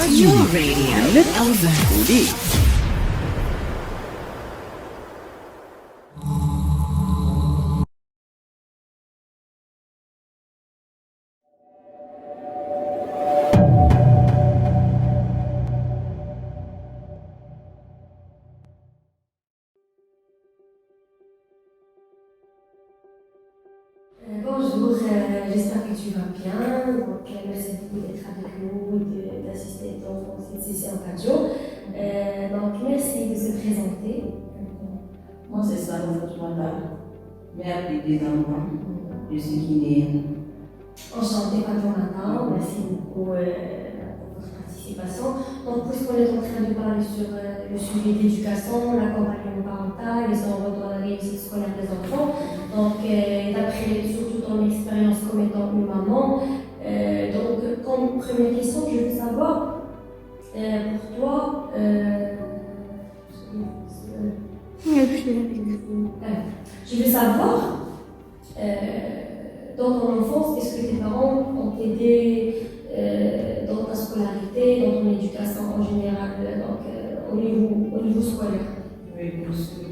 Your radio with Elva. Bonjour, j'espère que tu vas bien. Donc, merci beaucoup d'être avec nous et d'assister dans cette session radio. Donc, merci de se présenter. Moi, c'est ça, Fatoumata, mère de deux enfants. Je suis guinéenne. Enchantée, Fatoumata. Merci beaucoup pour votre participation. Donc, puisqu'on est en train de parler sur le sujet de l'éducation, l'accompagnement parental et son retour à la réussite scolaire des enfants, donc d'après surtout ton expérience comme étant une maman, donc comme première question, je veux savoir pour toi, je veux savoir dans ton enfance, est-ce que tes parents ont aidé dans ta scolarité, dans ton éducation en général, donc au niveau scolaire? Oui, bien sûr.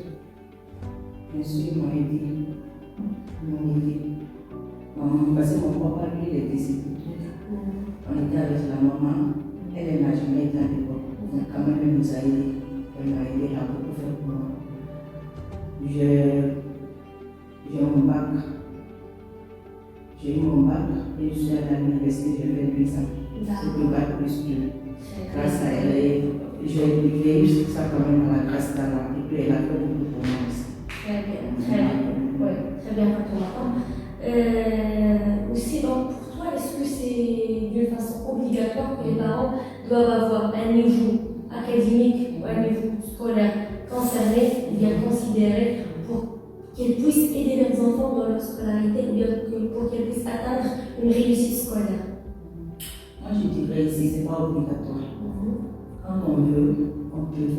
Bien sûr, ils m'ont aidé. Parce que mon papa, lui, il est décédé. On était avec la maman. Elle n'a jamais été à l'école. Donc, quand même, elle nous a aidés. Elle m'a aidé à beaucoup faire pour moi. J'ai mon bac. J'ai eu mon bac et je suis allée à l'université, j'ai fait 2 ans. C'est le bac plus 2. Grâce à elle, j'ai eu ça quand même à la grâce d'Allah. Et puis elle a fait beaucoup pour moi aussi. Très bien, très bien. Oui, très bien, Fatoumata. Aussi, donc, pour toi, est-ce que c'est d'une façon obligatoire que les parents doivent avoir un niveau académique ou un niveau scolaire concerné ou bien considéré pour qu'ils puissent aider leurs enfants dans leur scolarité ou bien pour qu'ils puissent atteindre une réussite scolaire? Moi, je dirais ici, ce n'est pas obligatoire. Quand on veut, on peut.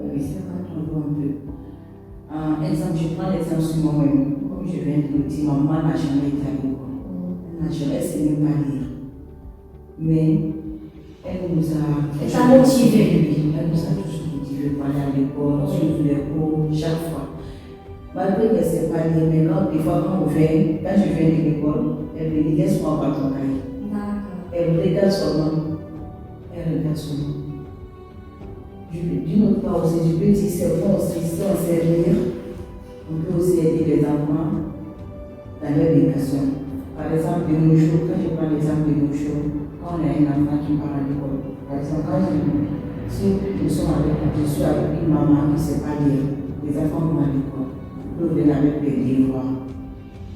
Oui, c'est quand on veut, on peut. Exemple, je prends l'exemple sur moi-même. Comme je viens de le dire, ma maman n'a jamais été à l'école. Elle n'a jamais essayé même pas lire. Mais elle nous a... Elle t'a motivé. Elle nous a tous motivés pour aller à l'école, suivre les cours, chaque fois. Malgré qu'elle ne sait pas lire, mais des fois quand je viens de l'école, elle me dit laisse-moi voir ton cahier. Elle regarde seulement. Elle regarde seulement. D'une autre part aussi, je peux dire c'est bon aussi, si on sait lire, on peut aussi aider les enfants dans leur éducation. Par exemple, de nos jours, quand je prends l'exemple de nos jours, quand on a un enfant qui part à l'école, par exemple, si je suis avec une maman qui ne sait pas lire, les enfants vont à l'école, on peut venir avec des devoirs.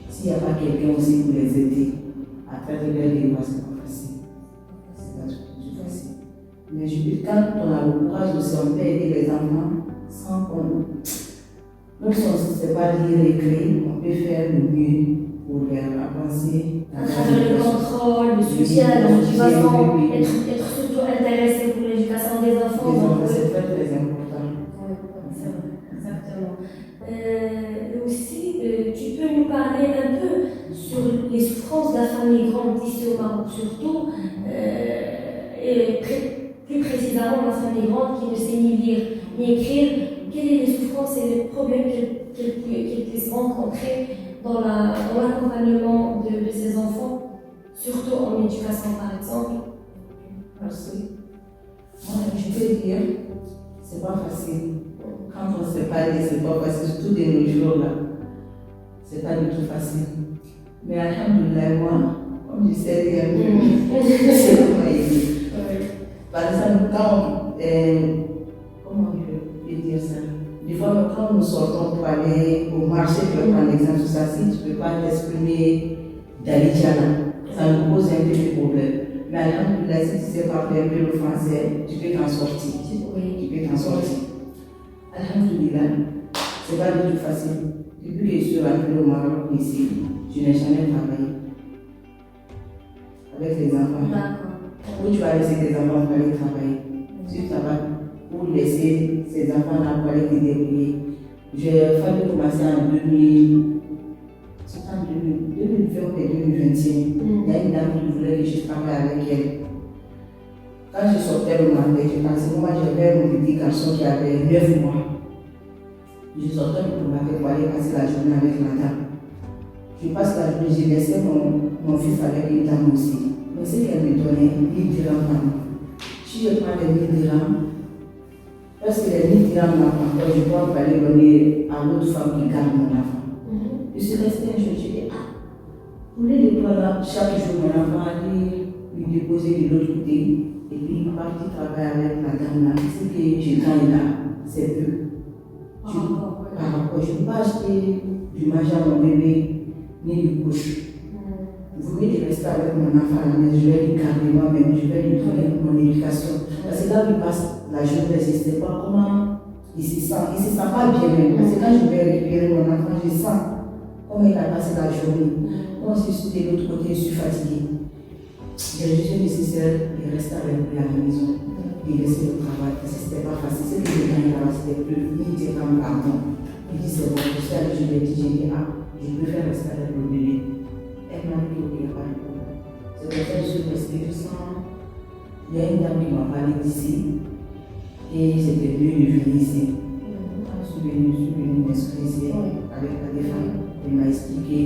S'il n'y a pas quelqu'un aussi pour les aider à faire leurs devoirs, c'est pas facile. C'est pas du tout facile. Mais je dis, quand on a le courage aussi, on peut aider les enfants sans qu'on. Même si on ne sait pas lire et écrire, on peut faire le mieux pour les avancer. À travers le contrôle, le soutien, la motivation, être surtout intéressé pour l'éducation des enfants. C'est très très important. Oui, c'est vrai, exactement. Aussi, tu peux nous parler un peu sur les souffrances de la famille grande ici au Maroc, surtout, et plus précisément la famille grande qui ne sait ni lire ni écrire. Quelles sont les souffrances et les problèmes qu'elle puisse rencontrer dans l'accompagnement de ces enfants, surtout en éducation par exemple? Merci. Moi, je peux dire, c'est pas facile. Quand on ne sait pas lire, c'est pas facile, surtout de nos jours là. C'est pas du tout facile. Mais alhamdoulilah, moi, comme je sais lire un peu, c'est comment aider. Par exemple, comment je peux dire ça? Des fois, quand nous sortons pour aller au marché, je vais prendre l'exemple sur ça, si tu ne peux pas t'exprimer d'Alidjana, ça nous pose un peu de problème. Mais alhamdoulilah, si tu ne sais pas faire un peu le français, tu peux t'en sortir. Tu peux t'en sortir. Alhamdoulilah, c'est pas du tout facile. Depuis que je suis rentrée au Maroc ici, je n'ai jamais travaillé avec les enfants. Où tu vas laisser tes enfants pour aller travailler. Si tu travailles pour laisser ces enfants-là pour aller te débrouiller. J'ai fallu commencer en 2000. C'est en 2020 et 2021. Il y a une dame qui voulait que je travaille avec elle. Quand je sortais le matin, moi j'avais mon petit garçon qui avait 9 mois. Je sortais le matin pour aller passer la journée avec la dame. Je passe la journée, j'ai laissé mon fils avec une dame aussi. Mais ce qu'elle me donnait, 1000 dirhams par mois. Si je prends les 1000 dirhams, parce que les 1000 dirhams n'ont je dois aller donner à l'autre femme qui garde mon enfant. Je suis restée un jour, je dis, vous voulez les là, chaque jour mon enfant aller lui déposer de l'autre côté, et puis partir travailler avec la dame là. Ce que je gagne là, c'est peu. Par rapport, je ne peux pas acheter du manger à mon bébé, ni du couche. Vous voulez rester avec mon enfant à la maison, je vais lui garder moi-même, je vais lui donner mon éducation. Parce que là où il passe la journée, je ne sais pas comment il se sent. Il ne se sent pas bien même. Parce que quand je vais récupérer mon enfant, je sens comment il a passé la journée. Moi, je suis de l'autre côté, je suis fatiguée. J'ai jugé nécessaire de rester avec lui à la maison, de laisser le travail, parce que ce n'était pas facile. Ce que je gagnais là, c'était plus, ni dire comme pardon. Il dit c'est bon, je suis allée, je lui ai dit, je préfère rester avec le bébé. Elle m'a dit qu'il n'y a pas de problème. C'est pour ça que je suis restée, je sens. Il y a une dame qui m'a parlé d'ici, et j'étais venue ici. Je suis venue m'exprimer avec la défense. Elle m'a expliqué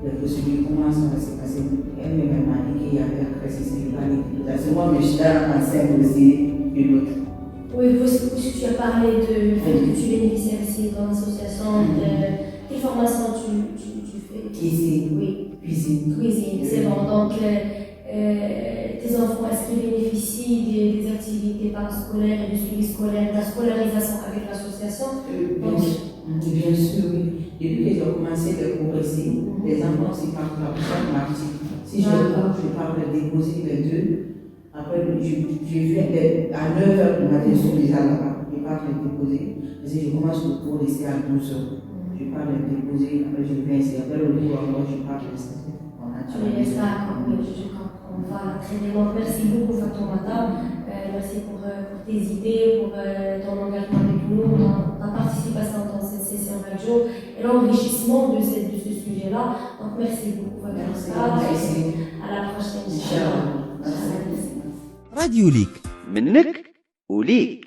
les procédures, comment ça va se passer. Elle m'a dit qu'il y avait la crèche ici, je parlais de l'autre. Moi, je suis enceinte aussi de l'autre. Oui, puisque tu as parlé du fait que tu bénéficies aussi dans l'association, quelle formation tu fais? Cuisine. Oui. Cuisine. Cuisine, c'est bon. Donc, tes enfants, est-ce qu'ils bénéficient des activités parascolaires et du suivi scolaire, de la scolarisation avec l'association? Bien sûr, oui. Depuis que j'ai commencé à progresser, les enfants aussi partent là pour chaque mardi. Si je pars les déposer les deux. Après, je viens à 9h du matin, je suis déjà là-bas. Je pars les déposer. Parce que je commence le cours ici à 12h. Je pars les déposer, après je viens ici. Après le cours, alors je pars les déposer. Tu les laisses là, je comprends. Voilà, très bien. Donc, merci beaucoup, Fatoumata. Merci pour tes idées, pour ton engagement avec nous, ta participation dans cette session radio et l'enrichissement de ce sujet-là. Donc, merci beaucoup, Fatoumata. À la prochaine. راديو ليك منك وليك.